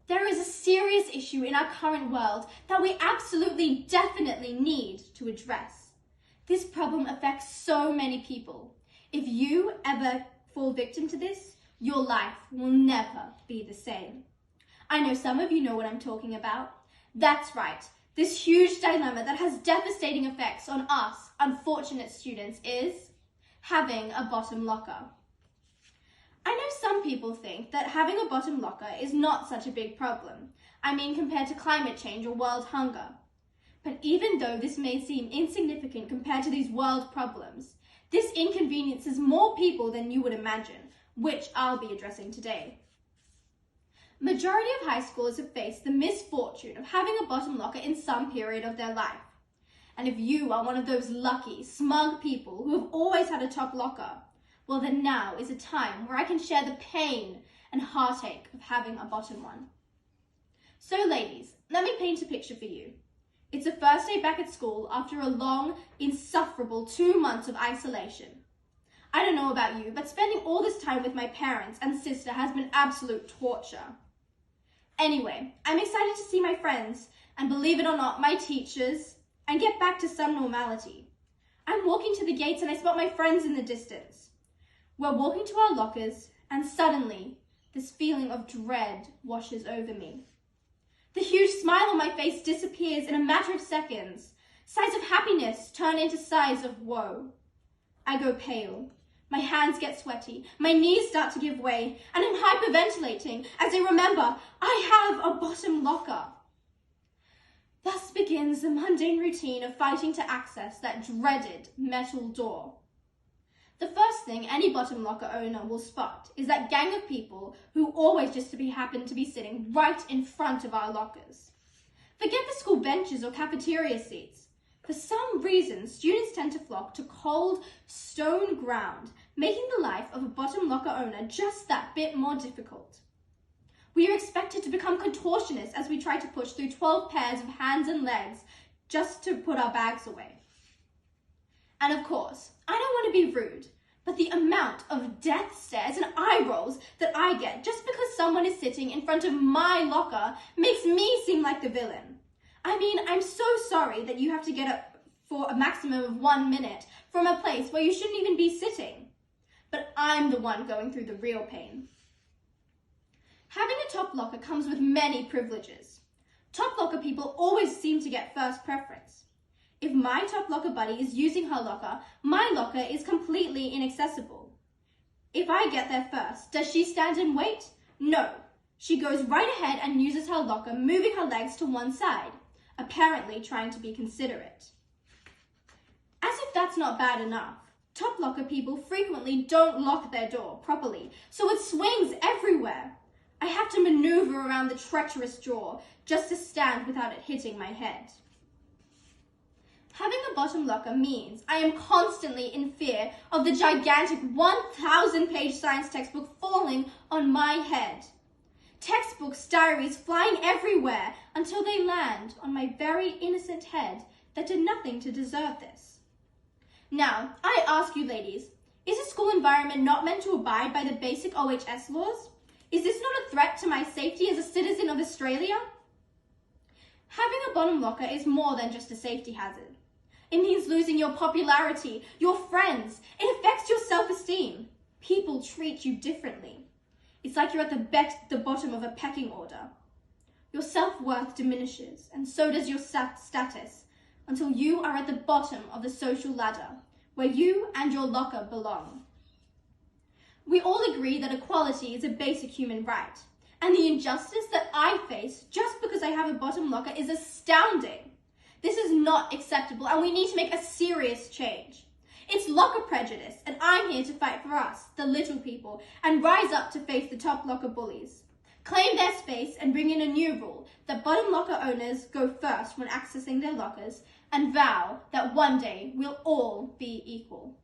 There is a serious issue in our current world that we absolutely definitely need to address. This problem affects so many people. If you ever fall victim to this, your life will never be the same. I know some of you know what I'm talking about. That's right. This huge dilemma that has devastating effects on us unfortunate students is having a bottom locker. I know some people think that having a bottom locker is not such a big problem. I mean, compared to climate change or world hunger. But even though this may seem insignificant compared to these world problems, this inconveniences more people than you would imagine, which I'll be addressing today. Majority of high schoolers have faced the misfortune of having a bottom locker in some period of their life. And if you are one of those lucky, smug people who have always had a top locker, well then now is a time where I can share the pain and heartache of having a bottom one. So ladies, let me paint a picture for you. It's the first day back at school after a long, insufferable 2 months of isolation. I don't know about you, but spending all this time with my parents and sister has been absolute torture. Anyway, I'm excited to see my friends, and believe it or not, my teachers, and get back to some normality. I'm walking to the gates and I spot my friends in the distance. We're walking to our lockers, and suddenly, this feeling of dread washes over me. The huge smile on my face disappears in a matter of seconds. Sighs of happiness turn into sighs of woe. I go pale. My hands get sweaty, my knees start to give way, and I'm hyperventilating as I remember I have a bottom locker. Thus begins the mundane routine of fighting to access that dreaded metal door. The first thing any bottom locker owner will spot is that gang of people who always just happen to be sitting right in front of our lockers. Forget the school benches or cafeteria seats. For some reason, students tend to flock to cold, stone ground, making the life of a bottom locker owner just that bit more difficult. We are expected to become contortionists as we try to push through 12 pairs of hands and legs just to put our bags away. And of course, I don't want to be rude, but the amount of death stares and eye rolls that I get just because someone is sitting in front of my locker makes me seem like the villain. I mean, I'm so sorry that you have to get up for a maximum of 1 minute from a place where you shouldn't even be sitting. But I'm the one going through the real pain. Having a top locker comes with many privileges. Top locker people always seem to get first preference. If my top locker buddy is using her locker, my locker is completely inaccessible. If I get there first, does she stand and wait? No. She goes right ahead and uses her locker, moving her legs to one side, apparently trying to be considerate. As if that's not bad enough, top locker people frequently don't lock their door properly, so it swings everywhere. I have to maneuver around the treacherous drawer just to stand without it hitting my head. Having a bottom locker means I am constantly in fear of the gigantic 1,000-page science textbook falling on my head. Textbooks, diaries flying everywhere until they land on my very innocent head that did nothing to deserve this. Now, I ask you ladies, is a school environment not meant to abide by the basic OHS laws? Is this not a threat to my safety as a citizen of Australia? Having a bottom locker is more than just a safety hazard. It means losing your popularity, your friends. It affects your self-esteem. People treat you differently. It's like you're at the bottom of a pecking order. Your self-worth diminishes, and so does your status, until you are at the bottom of the social ladder, where you and your locker belong. We all agree that equality is a basic human right, and the injustice that I face just because I have a bottom locker is astounding. This is not acceptable, and we need to make a serious change. It's locker prejudice, and I'm here to fight for us, the little people, and rise up to face the top locker bullies. Claim their space and bring in a new rule that bottom locker owners go first when accessing their lockers, and vow that one day we'll all be equal.